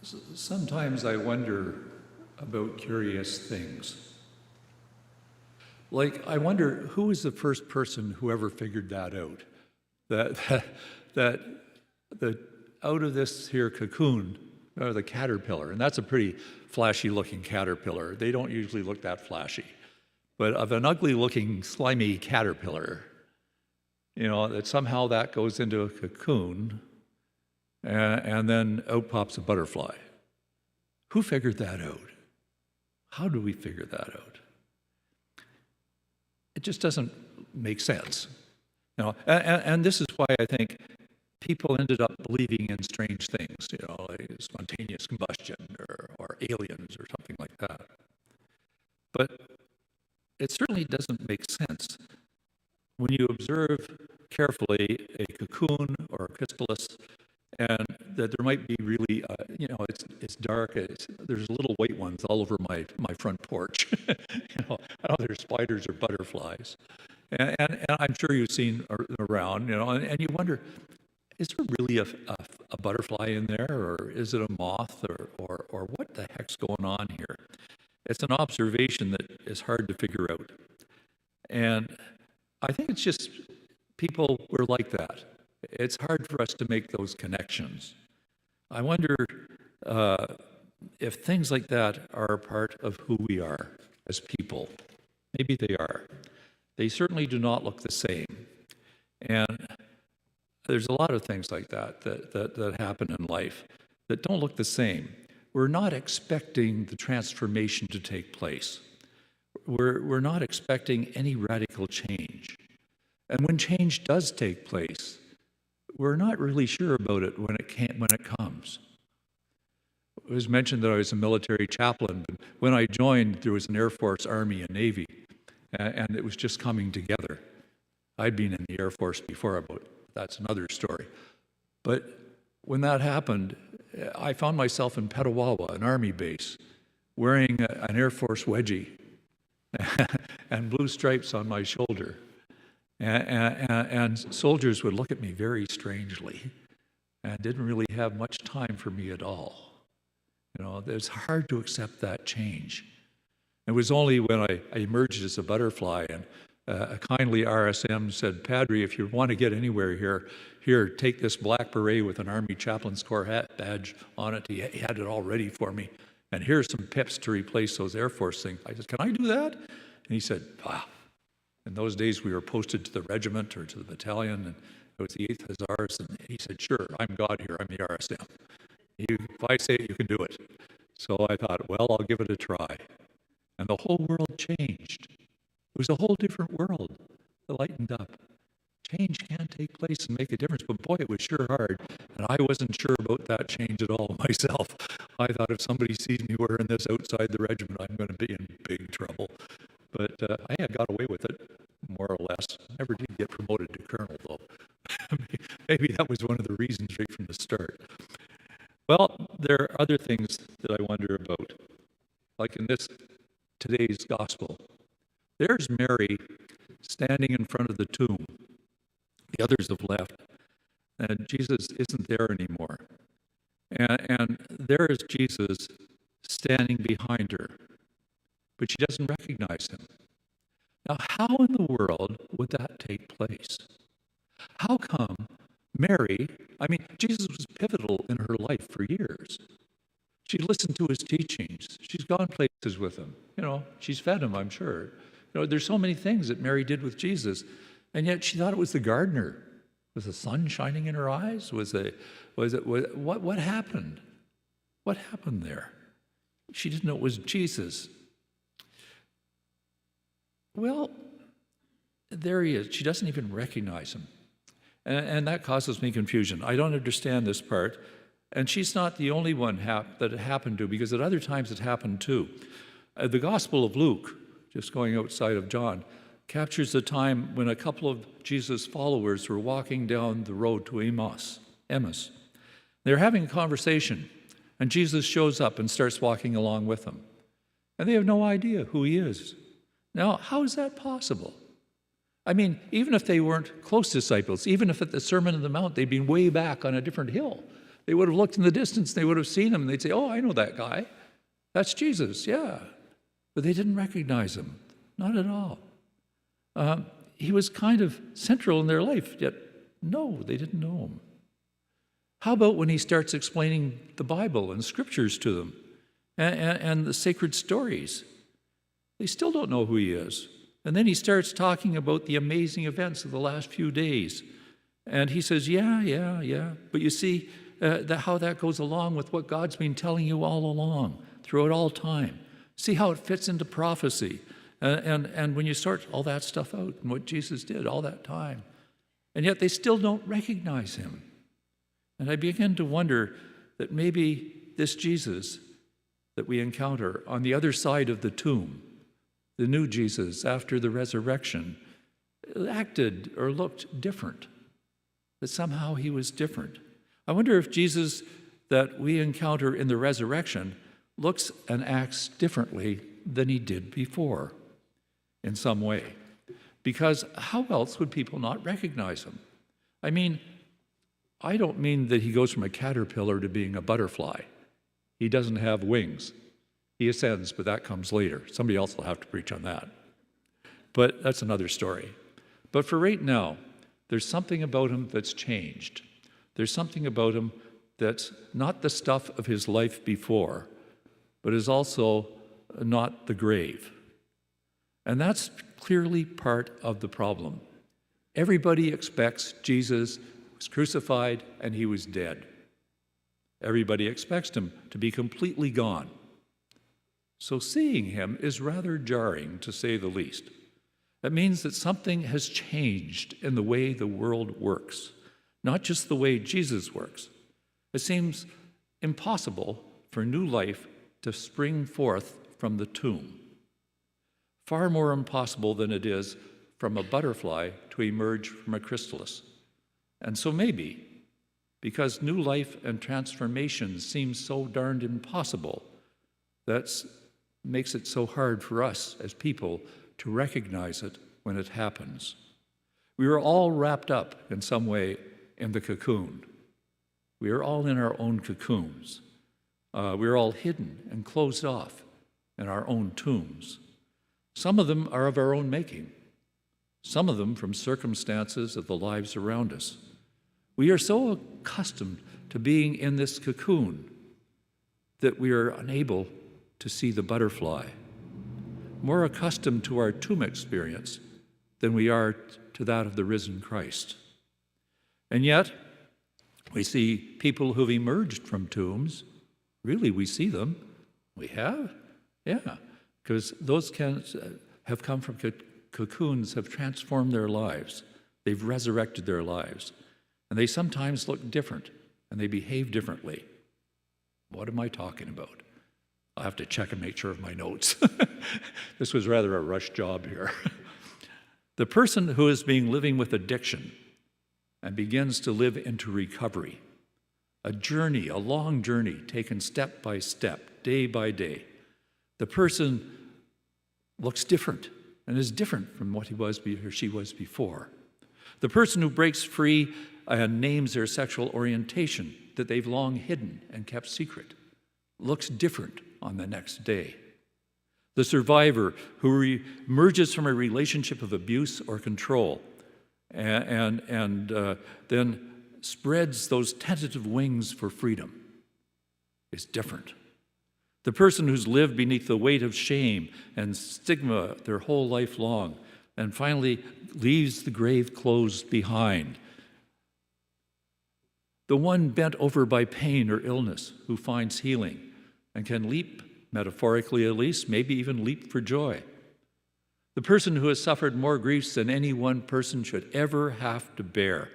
Sometimes I wonder about curious things. Like, I wonder who is the first person who ever figured that out? That out of this here cocoon, or the caterpillar, and that's a pretty flashy looking caterpillar. They don't usually look that flashy. But of an ugly looking, slimy caterpillar, that somehow that goes into a cocoon, and then out pops a butterfly. Who figured that out? How do we figure that out? It just doesn't make sense. And this is why I think people ended up believing in strange things, like spontaneous combustion or aliens or something like that. But it certainly doesn't make sense when you observe carefully a cocoon or a chrysalis, and that there might be really, it's dark. There's little white ones all over my front porch. I don't know, they're spiders or butterflies. And I'm sure you've seen around, and you wonder, is there really a butterfly in there, or is it a moth, or what the heck's going on here? It's an observation that is hard to figure out. And I think it's just people were like that. It's hard for us to make those connections. I wonder if things like that are a part of who we are as people. Maybe they are. They certainly do not look the same. And there's a lot of things like that happen in life that don't look the same. We're not expecting the transformation to take place. We're not expecting any radical change. And when change does take place, we're not really sure about it when it comes. It was mentioned that I was a military chaplain, but when I joined, there was an Air Force, Army, and Navy, and it was just coming together. I'd been in the Air Force before, but that's another story. But when that happened, I found myself in Petawawa, an Army base, wearing an Air Force wedgie and blue stripes on my shoulder. And soldiers would look at me very strangely and didn't really have much time for me at all. It's hard to accept that change. It was only when I emerged as a butterfly and a kindly RSM said, "Padre, if you want to get anywhere here, take this black beret with an Army Chaplain's Corps hat badge on it." He had it all ready for me. "And here's some pips to replace those Air Force things." I said, "Can I do that?" And he said, "Wow." In those days, we were posted to the regiment or to the battalion, and it was the 8th Hussars, and he said, "Sure, I'm God here, I'm the RSM. If I say it, you can do it." So I thought, well, I'll give it a try. And the whole world changed. It was a whole different world that lightened up. Change can take place and make a difference, but boy, it was sure hard. And I wasn't sure about that change at all myself. I thought if somebody sees me wearing this outside the regiment, I'm going to be in big trouble. But I had got away with it, more or less. Never did get promoted to colonel, though. Maybe that was one of the reasons right from the start. Well, there are other things that I wonder about. Like in today's gospel. There's Mary standing in front of the tomb. The others have left, and Jesus isn't there anymore. And there is Jesus standing behind her, but she doesn't recognize him. Now, how in the world would that take place? How come Mary, Jesus was pivotal in her life for years. She listened to his teachings. She's gone places with him. She's fed him, I'm sure. There's so many things that Mary did with Jesus, and yet she thought it was the gardener. Was the sun shining in her eyes? What happened? What happened there? She didn't know it was Jesus. Well, there he is. She doesn't even recognize him. And that causes me confusion. I don't understand this part. And she's not the only one that it happened to, because at other times it happened too. The Gospel of Luke, just going outside of John, captures the time when a couple of Jesus' followers were walking down the road to Emmaus. They're having a conversation, and Jesus shows up and starts walking along with them. And they have no idea who he is. Now, how is that possible? Even if they weren't close disciples, even if at the Sermon on the Mount they'd been way back on a different hill, They would have looked in the distance, they would have seen him, and they'd say, oh, I know that guy. That's Jesus, yeah. But they didn't recognize him, not at all. He was kind of central in their life, yet no, they didn't know him. How about when he starts explaining the Bible and scriptures to them and the sacred stories? They still don't know who he is. And then he starts talking about the amazing events of the last few days. And he says, yeah. But you see how that goes along with what God's been telling you all along, throughout all time. See how it fits into prophecy. And when you sort all that stuff out and what Jesus did all that time. And yet they still don't recognize him. And I begin to wonder that maybe this Jesus that we encounter on the other side of the tomb, the new Jesus after the resurrection, acted or looked different, that somehow he was different. I wonder if Jesus that we encounter in the resurrection looks and acts differently than he did before in some way. Because how else would people not recognize him? I mean, I don't mean that he goes from a caterpillar to being a butterfly. He doesn't have wings. He ascends, but that comes later. Somebody else will have to preach on that. But that's another story. But for right now, there's something about him that's changed. There's something about him that's not the stuff of his life before, but is also not the grave. And that's clearly part of the problem. Everybody expects Jesus was crucified and he was dead. Everybody expects him to be completely gone. So seeing him is rather jarring, to say the least. It means that something has changed in the way the world works, not just the way Jesus works. It seems impossible for new life to spring forth from the tomb. Far more impossible than it is from a butterfly to emerge from a chrysalis. And so maybe, because new life and transformation seems so darned impossible, that makes it so hard for us as people to recognize it when it happens. We are all wrapped up in some way in the cocoon. We are all in our own cocoons. We are all hidden and closed off in our own tombs. Some of them are of our own making, some of them from circumstances of the lives around us. We are so accustomed to being in this cocoon that we are unable to see the butterfly, more accustomed to our tomb experience than we are to that of the risen Christ. And yet, we see people who've emerged from tombs. Really, we see them. We have? Yeah, because those have come from cocoons, have transformed their lives. They've resurrected their lives. And they sometimes look different, and they behave differently. What am I talking about? I'll have to check and make sure of my notes. This was rather a rush job here. The person who is living with addiction and begins to live into recovery, a journey, a long journey taken step by step, day by day. The person looks different and is different from what he was or she was before. The person who breaks free and names their sexual orientation that they've long hidden and kept secret looks different on the next day. The survivor who emerges from a relationship of abuse or control and then spreads those tentative wings for freedom is different. The person who's lived beneath the weight of shame and stigma their whole life long and finally leaves the grave closed behind. The one bent over by pain or illness who finds healing and can leap, metaphorically at least, maybe even leap for joy. The person who has suffered more griefs than any one person should ever have to bear,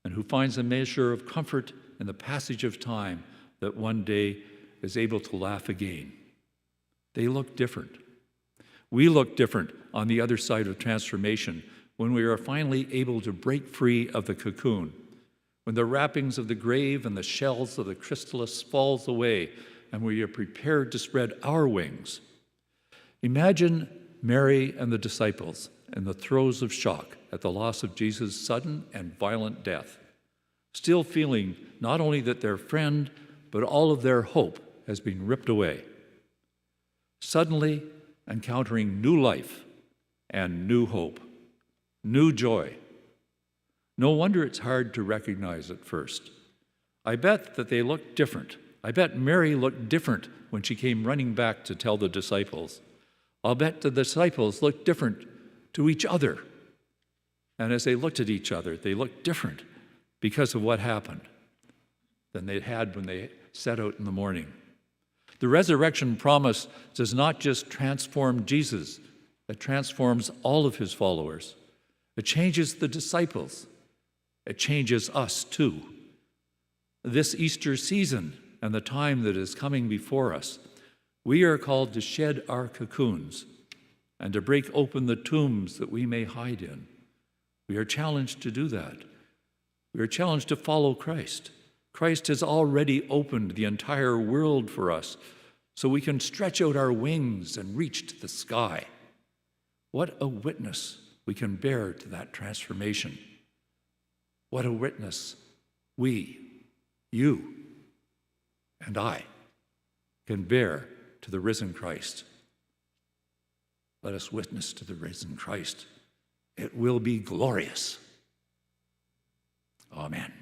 and who finds a measure of comfort in the passage of time that one day is able to laugh again. They look different. We look different on the other side of transformation when we are finally able to break free of the cocoon, when the wrappings of the grave and the shells of the chrysalis falls away and we are prepared to spread our wings. Imagine Mary and the disciples in the throes of shock at the loss of Jesus' sudden and violent death, still feeling not only that their friend, but all of their hope has been ripped away. Suddenly encountering new life and new hope, new joy. No wonder it's hard to recognize at first. I bet that they looked different. I bet Mary looked different when she came running back to tell the disciples. I'll bet the disciples looked different to each other. And as they looked at each other, they looked different because of what happened than they had when they set out in the morning. The resurrection promise does not just transform Jesus, it transforms all of his followers. It changes the disciples. It changes us too. This Easter season and the time that is coming before us, we are called to shed our cocoons and to break open the tombs that we may hide in. We are challenged to do that. We are challenged to follow Christ. Christ has already opened the entire world for us so we can stretch out our wings and reach to the sky. What a witness we can bear to that transformation. What a witness we, you, and I can bear to the risen Christ. Let us witness to the risen Christ. It will be glorious. Amen.